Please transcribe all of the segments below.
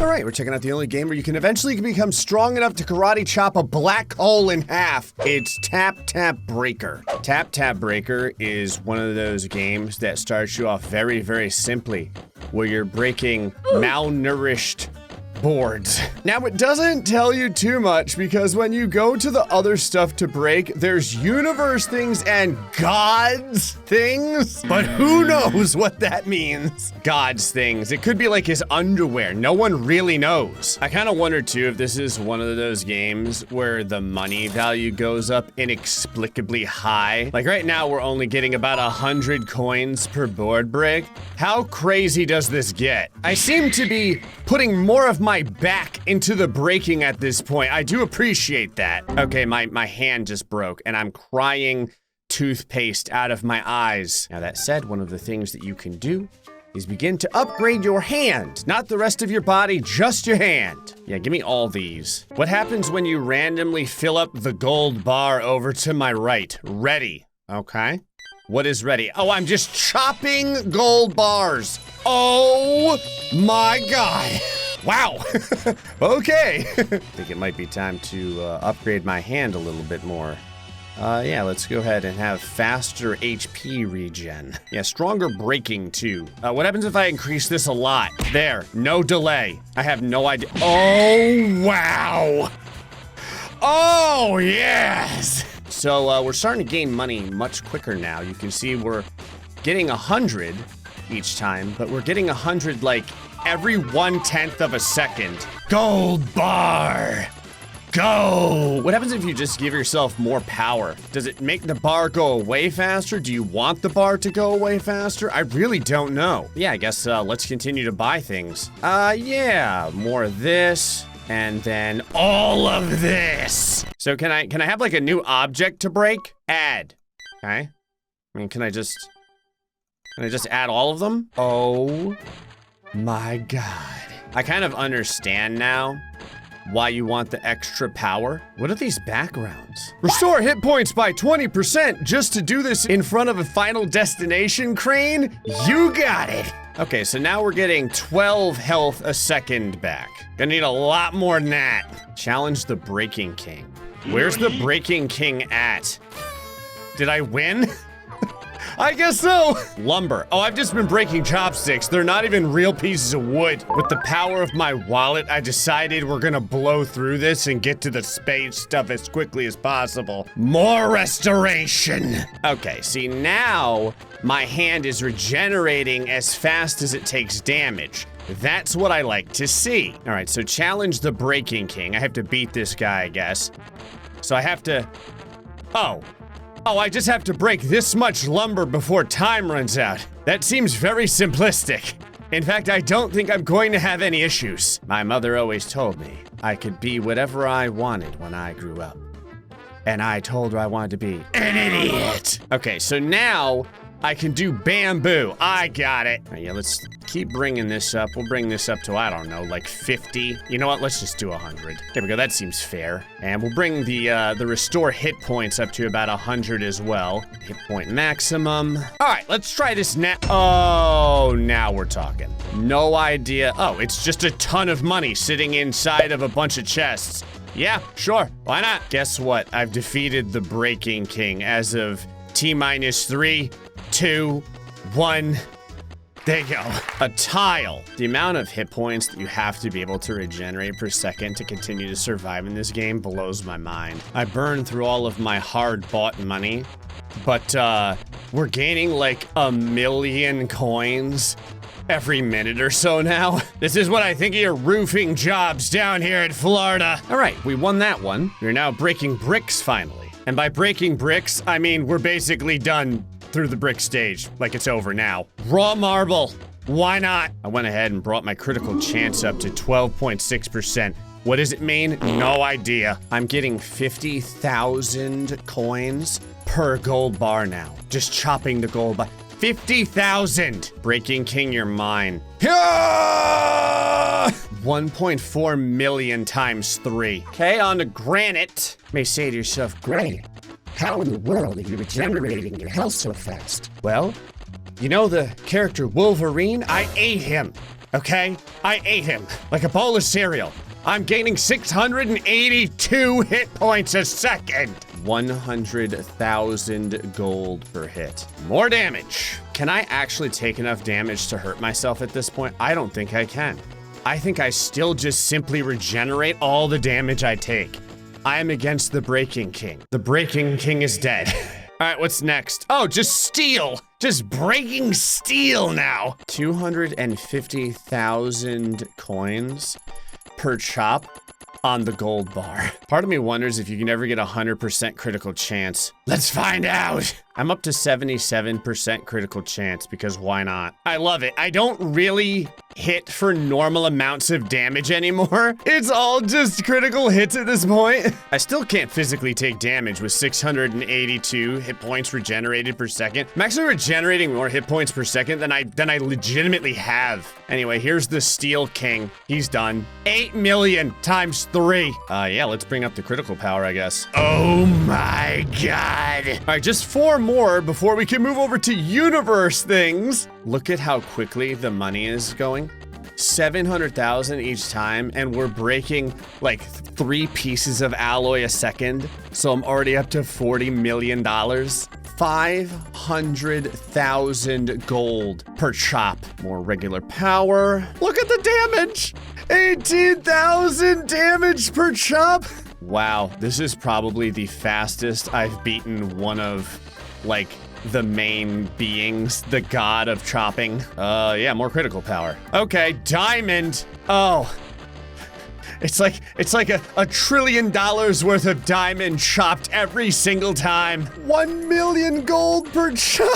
All right, we're checking out the only game where you can eventually become strong enough to karate chop a black hole in half. It's Tap Tap Breaker. Tap Tap Breaker is one of those games that starts you off very, very simply, where you're breaking malnourished boards. Now, it doesn't tell you too much because when you go to the other stuff to break, there's universe things and gods things, but who knows what that means? Gods things. It could be like his underwear. No one really knows. I kind of wonder too if this is one of those games where the money value goes up inexplicably high. Like right now, we're only getting about 100 coins per board break. How crazy does this get? I seem to be putting more of my back into the breaking at this point. I do appreciate that. Okay, my hand just broke and I'm crying toothpaste out of my eyes. Now that said, one of the things that you can do is begin to upgrade your hand. Not the rest of your body, just your hand. Yeah, give me all these. What happens when you randomly fill up the gold bar over to my right? Ready, okay? What is ready? Oh, I'm just chopping gold bars. Oh my God. Wow. Okay. I think it might be time to upgrade my hand a little bit more. Yeah, let's go ahead and have faster HP regen. Yeah, stronger braking too. What happens if I increase this a lot? There, no delay. I have no idea. Oh, wow. Oh, yes. So we're starting to gain money much quicker now. You can see we're getting 100 each time, but we're getting 100 like every 1/10 of a second. Gold bar. Go! What happens if you just give yourself more power? Does it make the bar go away faster? Do you want the bar to go away faster? I really don't know. Yeah, I guess let's continue to buy things. Yeah, more of this, and then all of this. So can I have like a new object to break? Add. Okay. I mean, can I just add all of them? Oh my God. I kind of understand now why you want the extra power. What are these backgrounds? Restore hit points by 20% just to do this in front of a Final Destination crane? You got it. Okay, so now we're getting 12 health a second back. Gonna need a lot more than that. Challenge the Breaking King. Where's the Breaking King at? Did I win? I guess so. Lumber. Oh, I've just been breaking chopsticks. They're not even real pieces of wood. With the power of my wallet, I decided we're gonna blow through this and get to the space stuff as quickly as possible. More restoration. Okay, see now my hand is regenerating as fast as it takes damage. That's what I like to see. All right, so challenge the Breaking King. I have to beat this guy, I guess. So I have to, Oh, I just have to break this much lumber before time runs out. That seems very simplistic. In fact, I don't think I'm going to have any issues. My mother always told me I could be whatever I wanted when I grew up. And I told her I wanted to be an idiot. Okay, so now I can do bamboo. I got it. All right, yeah, let's keep bringing this up. We'll bring this up to, I don't know, like 50. You know what? Let's just do 100. There we go. That seems fair. And we'll bring the restore hit points up to about 100 as well. Hit point maximum. All right, let's try this now. Oh, now we're talking. No idea. Oh, it's just a ton of money sitting inside of a bunch of chests. Yeah, sure. Why not? Guess what? I've defeated the Breaking King as of T-3, 2, 1. There you go. A tile. The amount of hit points that you have to be able to regenerate per second to continue to survive in this game blows my mind. I burned through all of my hard-bought money, but we're gaining like 1 million coins every minute or so now. This is what I think of your roofing jobs down here in Florida. All right, we won that one. We're now breaking bricks finally. And by breaking bricks, I mean we're basically done through the brick stage, like it's over now. Raw marble, why not? I went ahead and brought my critical chance up to 12.6%. What does it mean? No idea. I'm getting 50,000 coins per gold bar now. Just chopping the gold bar. 50,000! Breaking King, you're mine. 1.4 million times 3. Okay, on to granite. You may say to yourself, granite, how in the world are you regenerating your health so fast? Well, you know the character Wolverine? I ate him. okay? I ate him like a bowl of cereal. I'm gaining 682 hit points a second. 100,000 gold per hit. More damage. Can I actually take enough damage to hurt myself at this point? I don't think I can. I think I still just simply regenerate all the damage I take. I am against the Breaking King. The Breaking King is dead. All right, what's next? Oh, just steel. Just breaking steel now. 250,000 coins per chop on the gold bar. Part of me wonders if you can ever get a 100% critical chance. Let's find out. I'm up to 77% critical chance because why not? I love it. I don't really hit for normal amounts of damage anymore. It's all just critical hits at this point. I still can't physically take damage with 682 hit points regenerated per second. I'm actually regenerating more hit points per second than I legitimately have. Anyway, here's the Steel King. He's done. 8 million times 3. Yeah, let's bring up the critical power, I guess. Oh my God. All right, just 4 more before we can move over to universe things. Look at how quickly the money is going. 700,000 each time, and we're breaking like 3 pieces of alloy a second. So I'm already up to $40 million. 500,000 gold per chop. More regular power. Look at the damage. 18,000 damage per chop. Wow, this is probably the fastest I've beaten one of, like, the main beings, the god of chopping. Yeah, more critical power. Okay, diamond. Oh. It's like a $1 trillion worth of diamond chopped every single time. 1 million gold per chop.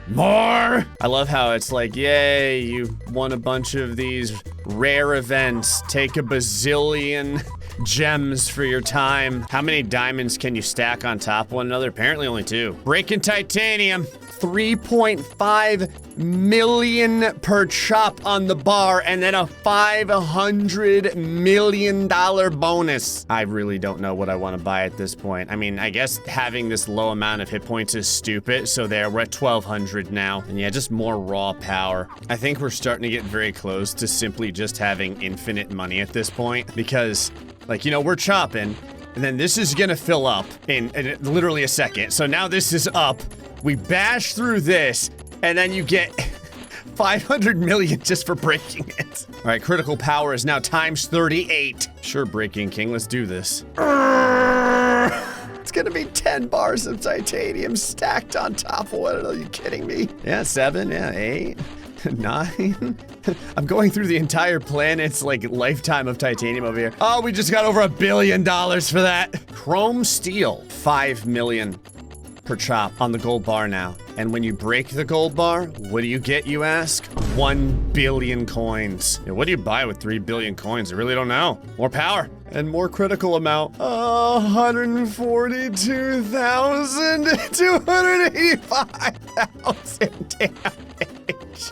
More. I love how it's like, yay, you won a bunch of these rare events. Take a bazillion gems for your time. How many diamonds can you stack on top of one another? Apparently only 2. Breaking titanium. 3.5 million per chop on the bar, and then a $500 million bonus. I really don't know what I want to buy at this point. I mean, I guess having this low amount of hit points is stupid, so there, we're at 1,200 now. And yeah, just more raw power. I think we're starting to get very close to simply just having infinite money at this point, because, like, you know, we're chopping, and then this is gonna fill up in literally a second. So now this is up. We bash through this, and then you get 500 million just for breaking it. All right, critical power is now times 38. Sure, Breaking King, let's do this. It's gonna be 10 bars of titanium stacked on top of one. Are you kidding me? Yeah, 7, yeah, 8, 9. I'm going through the entire planet's, like, lifetime of titanium over here. Oh, we just got over $1 billion for that. Chrome steel, 5 million per chop on the gold bar now. And when you break the gold bar, what do you get, you ask? 1 billion coins. Yeah, what do you buy with 3 billion coins? I really don't know. More power and more critical amount. 142,285,000 damage.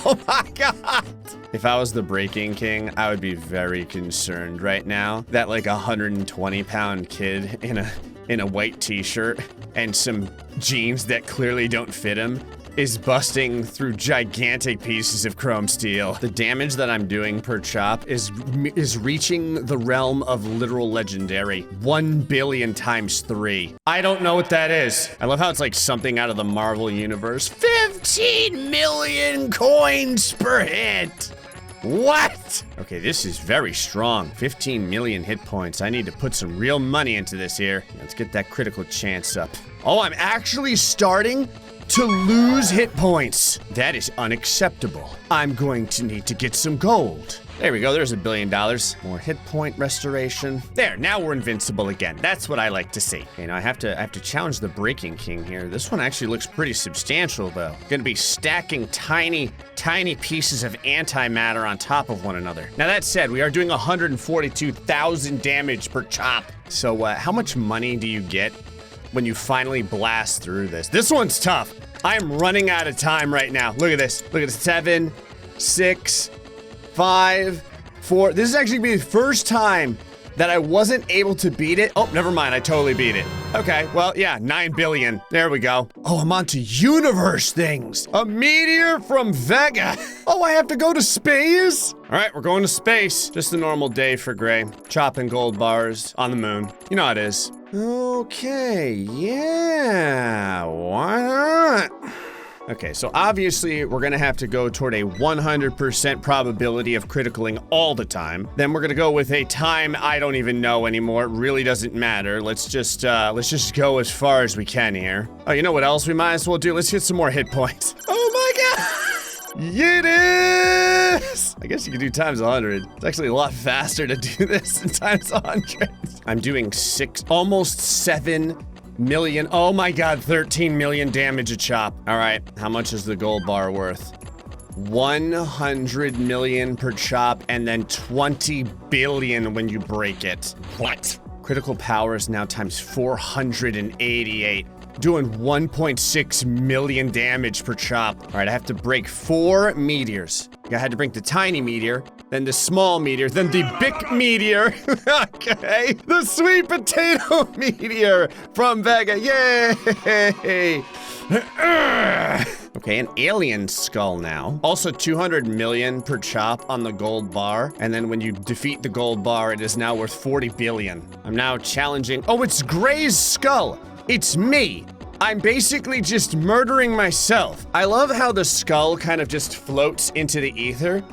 Oh my God. If I was the Breaking King, I would be very concerned right now that like 120-pound kid in a white t-shirt and some jeans that clearly don't fit him is busting through gigantic pieces of chrome steel. The damage that I'm doing per chop is reaching the realm of literal legendary. 1 billion times 3. I don't know what that is. I love how it's like something out of the Marvel universe. 15 million coins per hit. What? Okay, this is very strong. 15 million hit points. I need to put some real money into this here. Let's get that critical chance up. Oh, I'm actually starting to lose hit points. That is unacceptable. I'm going to need to get some gold. There we go, there's $1 billion. More hit point restoration. There, now we're invincible again. That's what I like to see. Okay, now I have to challenge the Breaking King here. This one actually looks pretty substantial though. Gonna be stacking tiny pieces of antimatter on top of one another. Now that said, we are doing 142,000 damage per chop. So how much money do you get when you finally blast through this? This one's tough. I'm running out of time right now. Look at this. Look at this. 7, 6, 5, 4. This is actually gonna be the first time that I wasn't able to beat it. Oh, never mind. I totally beat it. Okay, well, yeah, 9 billion. There we go. Oh, I'm on to universe things. A meteor from Vega. Oh, I have to go to space? All right, we're going to space. Just a normal day for Gray. Chopping gold bars on the moon. You know how it is. Okay, yeah, why not? Okay, so obviously we're gonna have to go toward a 100% probability of criticaling all the time. Then we're gonna go with a time I don't even know anymore. It really doesn't matter. Let's just go as far as we can here. Oh, you know what else we might as well do? Let's get some more hit points. Oh my god! It is! I guess you could do times 100. It's actually a lot faster to do this than times 100. I'm doing almost 7 million. Oh my god, 13 million damage a chop. All right, how much is the gold bar worth? 100 million per chop and then 20 billion when you break it. What? Critical power is now times 488. Doing 1.6 million damage per chop. All right, I have to break 4 meteors. I had to break the tiny meteor, then the small meteor, then the big meteor. Okay, the sweet potato meteor from Vega. Yay! Okay, an alien skull now. Also 200 million per chop on the gold bar. And then when you defeat the gold bar, it is now worth 40 billion. I'm now challenging. Oh, it's Gray's skull. It's me. I'm basically just murdering myself. I love how the skull kind of just floats into the ether.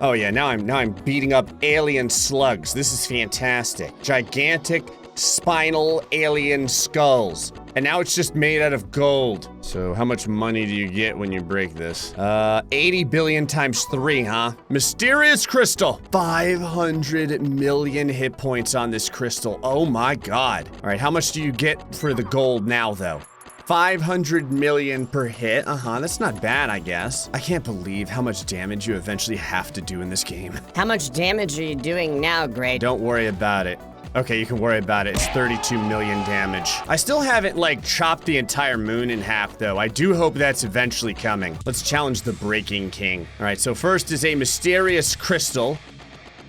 Oh yeah, now I'm beating up alien slugs. This is fantastic. Gigantic spinal alien skulls. And now it's just made out of gold. So how much money do you get when you break this? 80 billion times 3, huh? Mysterious crystal. 500 million hit points on this crystal. Oh my god. All right, how much do you get for the gold now though? 500 million per hit. That's not bad, I guess. I can't believe how much damage you eventually have to do in this game. How much damage are you doing now, Gray? Don't worry about it. Okay, you can worry about it. It's 32 million damage. I still haven't, like, chopped the entire moon in half, though. I do hope that's eventually coming. Let's challenge the Breaking King. All right, so first is a mysterious crystal.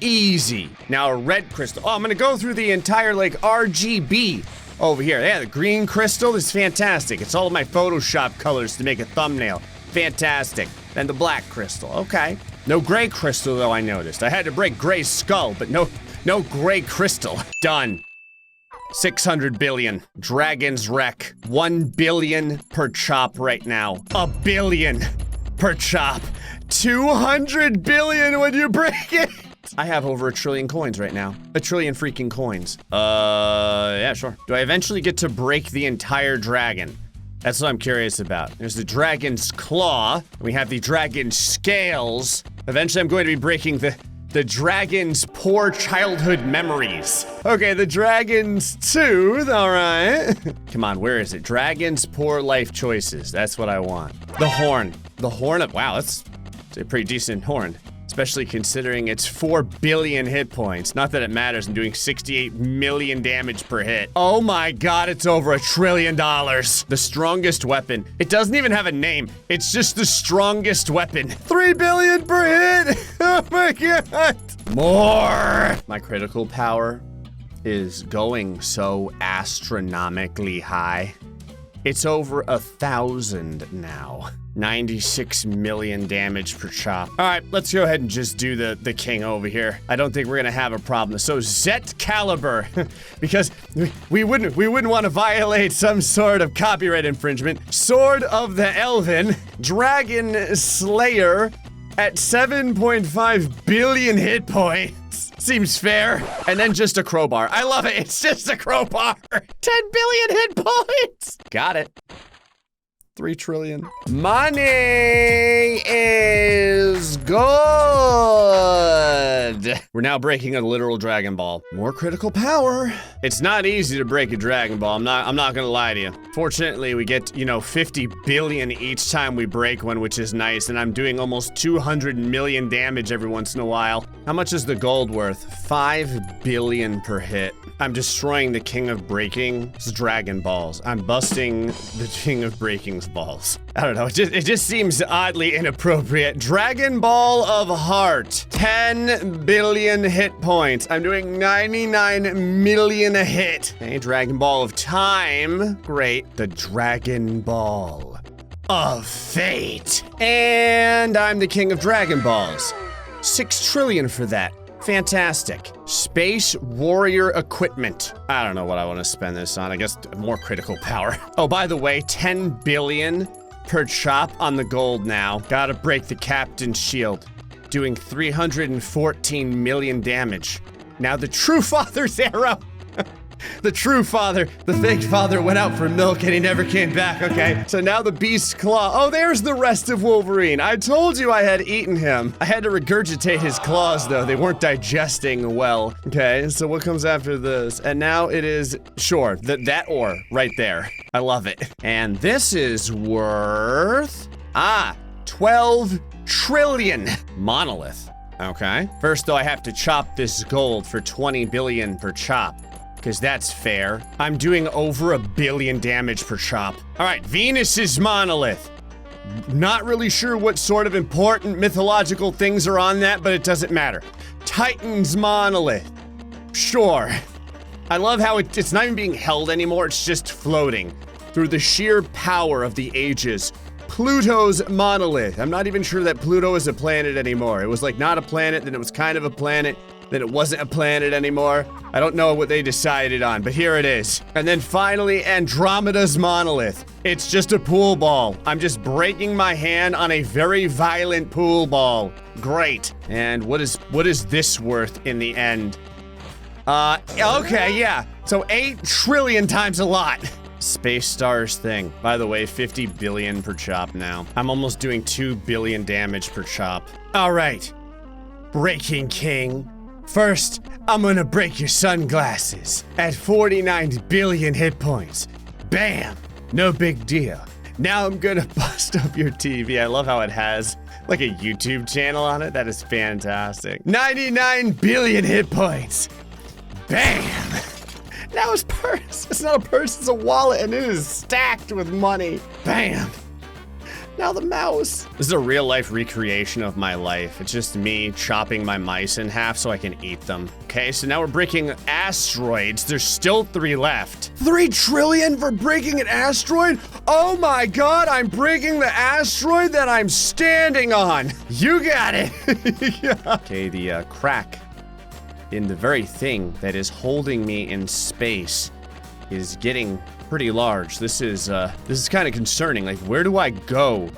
Easy. Now a red crystal. Oh, I'm gonna go through the entire, like, RGB over here. Yeah, the green crystal is fantastic. It's all of my Photoshop colors to make a thumbnail. Fantastic. Then the black crystal. Okay. No gray crystal, though, I noticed. I had to break Gray's skull, but no gray crystal. Done. 600 billion. Dragon's Wreck. 1 billion per chop right now. A billion per chop. 200 billion when you break it. I have over 1 trillion coins right now. 1 trillion freaking coins. Yeah, sure. Do I eventually get to break the entire dragon? That's what I'm curious about. There's the dragon's claw. We have the dragon's scales. Eventually I'm going to be breaking the dragon's poor childhood memories. Okay, the dragon's tooth, all right. Come on, where is it? Dragon's poor life choices. That's what I want. The horn. The horn of, wow, that's a pretty decent horn. Especially considering it's 4 billion hit points. Not that it matters, I'm doing 68 million damage per hit. Oh my god, it's over $1 trillion. The strongest weapon. It doesn't even have a name. It's just the strongest weapon. 3 billion per hit. Oh my god. More. My critical power is going so astronomically high. It's over 1,000 now. 96 million damage per chop. All right, let's go ahead and just do the king over here. I don't think we're gonna have a problem. So Zet Caliber, because we wouldn't want to violate some sort of copyright infringement. Sword of the Elven, Dragon Slayer at 7.5 billion hit points. Seems fair. And then just a crowbar. I love it. It's just a crowbar. 10 billion hit points. Got it. 3 trillion. Money is good. We're now breaking a literal Dragon Ball. More critical power. It's not easy to break a Dragon Ball. I'm not gonna lie to you. Fortunately, we get, 50 billion each time we break one, which is nice. And I'm doing almost 200 million damage every once in a while. How much is the gold worth? 5 billion per hit. I'm destroying the king of breaking's Dragon Balls. I'm busting the king of breaking's balls. I don't know, it just seems oddly inappropriate. Dragon Ball of Heart, 10 billion hit points. I'm doing 99 million a hit. Okay, Dragon Ball of Time, great. The Dragon Ball of Fate. And I'm the king of Dragon Balls. 6 trillion for that. Fantastic. Space Warrior Equipment. I don't know what I want to spend this on. I guess more critical power. Oh, by the way, 10 billion per chop on the gold now. Gotta break the captain's shield. Doing 314 million damage. Now the true father's arrow. The true father, the fake father went out for milk and he never came back, okay? So now the beast's claw. Oh, there's the rest of Wolverine. I told you I had eaten him. I had to regurgitate his claws though. They weren't digesting well. Okay, so what comes after this? And now it is, sure, that ore right there. I love it. And this is worth, 12 trillion. Monolith, okay. First though, I have to chop this gold for 20 billion per chop. Because that's fair. I'm doing over 1 billion damage per chop. All right, Venus's Monolith. Not really sure what sort of important mythological things are on that, but it doesn't matter. Titan's Monolith. Sure. I love how it's not even being held anymore, it's just floating through the sheer power of the ages. Pluto's Monolith. I'm not even sure that Pluto is a planet anymore. It was like not a planet, then it was kind of a planet, then it wasn't a planet anymore. I don't know what they decided on, but here it is. And then finally, Andromeda's Monolith. It's just a pool ball. I'm just breaking my hand on a very violent pool ball. Great. And what is this worth in the end? Okay, yeah. So 8 trillion times a lot. Space Stars thing. By the way, 50 billion per chop now. I'm almost doing 2 billion damage per chop. All right, Breaking King. First, I'm gonna break your sunglasses at 49 billion hit points. Bam, no big deal. Now I'm gonna bust up your TV. I love how it has like a YouTube channel on it. That is fantastic. 99 billion hit points. Bam. Now his purse. It's not a purse, it's a wallet, and it is stacked with money. Bam. Now the mouse. This is a real life recreation of my life. It's just me chopping my mice in half so I can eat them. Okay, so now we're breaking asteroids. There's still 3 left. 3 trillion for breaking an asteroid? Oh my God, I'm breaking the asteroid that I'm standing on. You got it. Yeah. Okay, the crack in the very thing that is holding me in space is getting pretty large. This is kind of concerning. Like, where do I go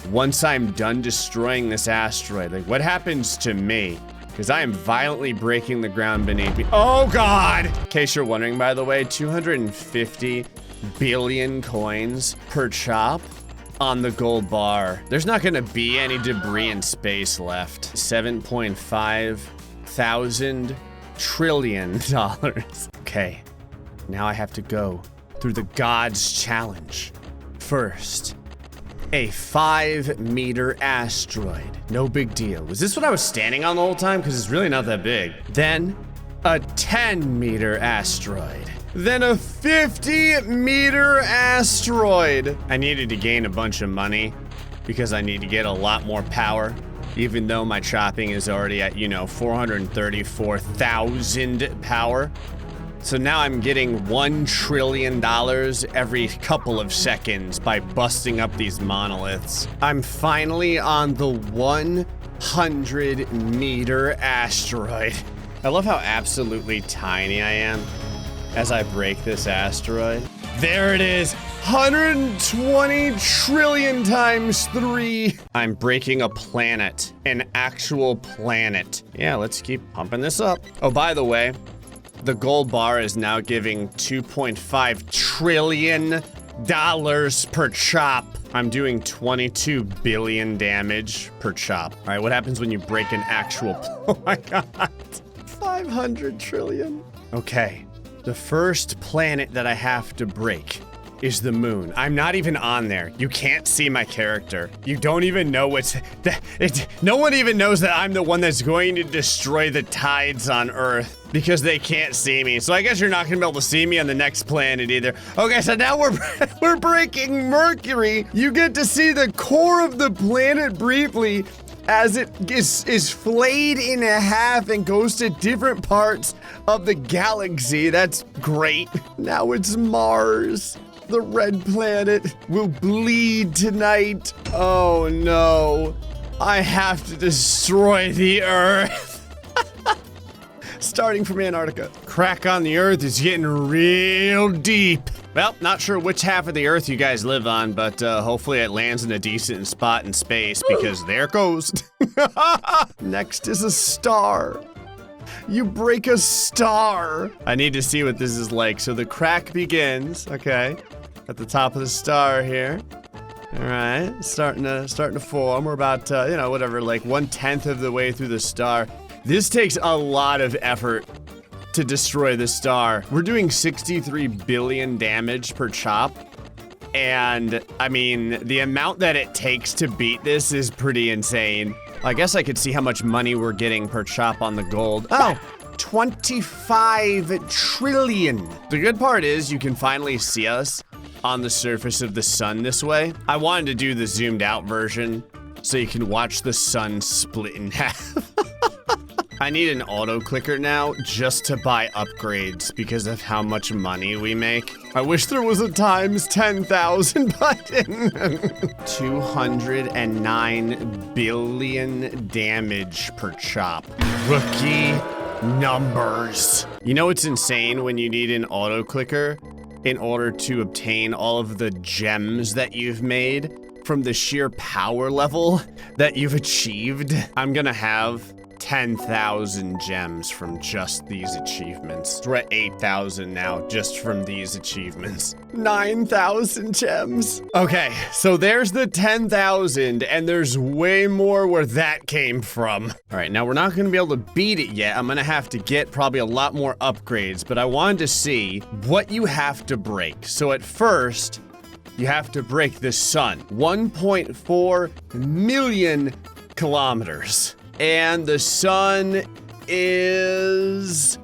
once I'm done destroying this asteroid? Like, what happens to me? Because I am violently breaking the ground beneath me. Oh God! In case you're wondering, by the way, 250 billion coins per chop on the gold bar. There's not gonna be any debris in space left. 7.5 thousand trillion dollars. Okay, now I have to go through the God's Challenge. First, a 5-meter asteroid. No big deal. Was this what I was standing on the whole time? Because it's really not that big. Then, a 10-meter asteroid. Then a 50-meter asteroid. I needed to gain a bunch of money because I need to get a lot more power, even though my chopping is already at, 434,000 power. So now I'm getting $1 trillion every couple of seconds by busting up these monoliths. I'm finally on the 100-meter asteroid. I love how absolutely tiny I am as I break this asteroid. There it is, 120 trillion times 3. I'm breaking a planet, an actual planet. Yeah, let's keep pumping this up. Oh, by the way, the gold bar is now giving $2.5 trillion per chop. I'm doing 22 billion damage per chop. All right, what happens when you break an actual, oh my God, 500 trillion. Okay, the first planet that I have to break is the moon. I'm not even on there. You can't see my character. You don't even know no one even knows that I'm the one that's going to destroy the tides on Earth because they can't see me. So I guess you're not gonna be able to see me on the next planet either. Okay, so now we're breaking Mercury. You get to see the core of the planet briefly as it is flayed in half and goes to different parts of the galaxy. That's great. Now it's Mars. The red planet will bleed tonight. Oh no. I have to destroy the Earth. Starting from Antarctica. Crack on the Earth is getting real deep. Well, not sure which half of the Earth you guys live on, but hopefully it lands in a decent spot in space because there it goes. Next is a star. You break a star. I need to see what this is like. So the crack begins, okay, at the top of the star here. All right, starting to form. We're about, whatever, like 1/10 of the way through the star. This takes a lot of effort to destroy the star. We're doing 63 billion damage per chop. And I mean, the amount that it takes to beat this is pretty insane. I guess I could see how much money we're getting per chop on the gold. Oh, 25 trillion. The good part is you can finally see us on the surface of the sun this way. I wanted to do the zoomed out version so you can watch the sun split in half. I need an auto clicker now just to buy upgrades because of how much money we make. I wish there was a times 10,000 button. 209 billion damage per chop. Rookie numbers. You know what's insane when you need an auto clicker in order to obtain all of the gems that you've made from the sheer power level that you've achieved? I'm gonna have 10,000 gems from just these achievements. We're at 8,000 now just from these achievements. 9,000 gems. Okay, so there's the 10,000 and there's way more where that came from. All right, now we're not gonna be able to beat it yet. I'm gonna have to get probably a lot more upgrades, but I wanted to see what you have to break. So at first, you have to break the sun. 1.4 million kilometers. And the sun is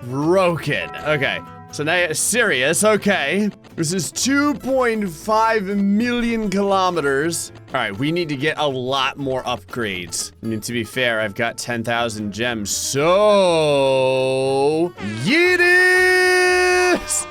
broken. Okay, so now Sirius, okay. This is 2.5 million kilometers. All right, we need to get a lot more upgrades. I mean, to be fair, I've got 10,000 gems, so Yeetus!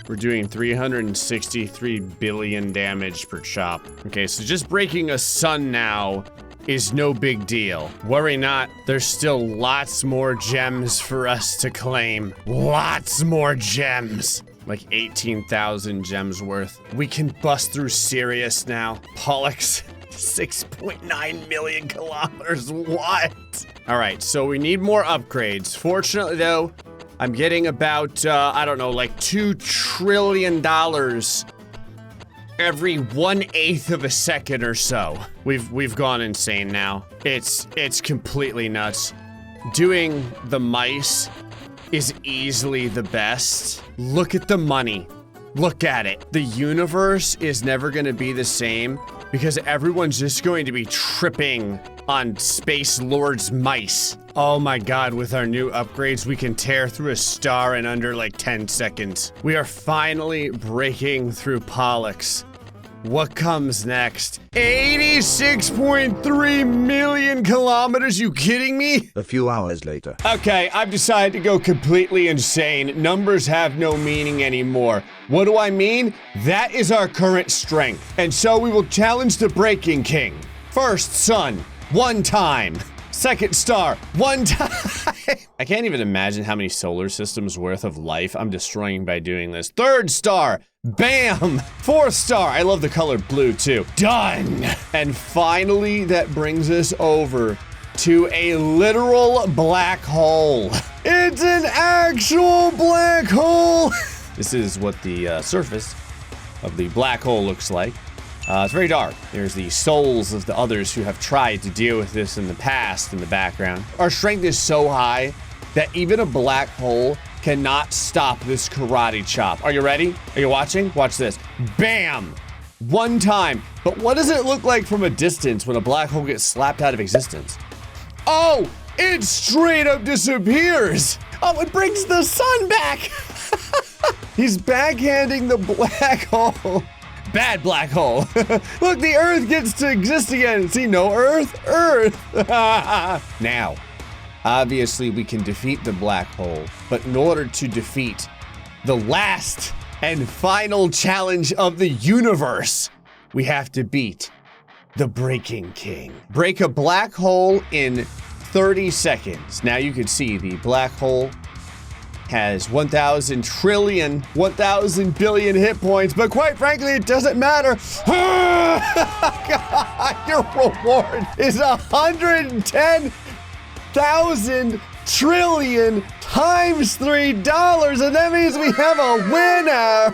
We're doing 363 billion damage per chop. Okay, so just breaking a sun now is no big deal. Worry not, there's still lots more gems for us to claim. Lots more gems. Like 18,000 gems worth. We can bust through Sirius now. Pollux, 6.9 million kilometers, what? All right, so we need more upgrades. Fortunately though, I'm getting about, I don't know, like $2 trillion every 1/8 of a second or so. We've gone insane now. It's completely nuts. Doing the mice is easily the best. Look at the money. Look at it. The universe is never gonna be the same because everyone's just going to be tripping on Space Lord's mice. Oh my god, with our new upgrades, we can tear through a star in under like 10 seconds. We are finally breaking through Pollux. What comes next? 86.3 million kilometers, you kidding me? A few hours later. Okay, I've decided to go completely insane. Numbers have no meaning anymore. What do I mean? That is our current strength. And so we will challenge the Breaking King. First sun, 1 time. Second star, 1 time. I can't even imagine how many solar systems worth of life I'm destroying by doing this. Third star, bam. 4th star, I love the color blue too. Done. And finally, that brings us over to a literal black hole. It's an actual black hole. This is what the surface of the black hole looks like. It's very dark. There's the souls of the others who have tried to deal with this in the past in the background. Our strength is so high that even a black hole cannot stop this karate chop. Are you ready? Are you watching? Watch this. Bam! One time. But what does it look like from a distance when a black hole gets slapped out of existence? Oh, it straight up disappears. Oh, it brings the sun back. He's backhanding the black hole. Bad black hole. Look, the Earth gets to exist again. See, no Earth? Earth. Now, obviously we can defeat the black hole, but in order to defeat the last and final challenge of the universe, we have to beat the Breaking King. Break a black hole in 30 seconds. Now you can see the black hole has 1,000 trillion, 1,000 billion hit points, but quite frankly, it doesn't matter. God, your reward is 110,000 trillion times $3, and that means we have a winner.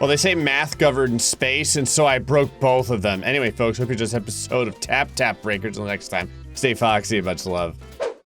Well, they say math governed space, and so I broke both of them. Anyway, folks, hope you enjoyed this episode of Tap Tap Breakers. Until next time, stay foxy, much love.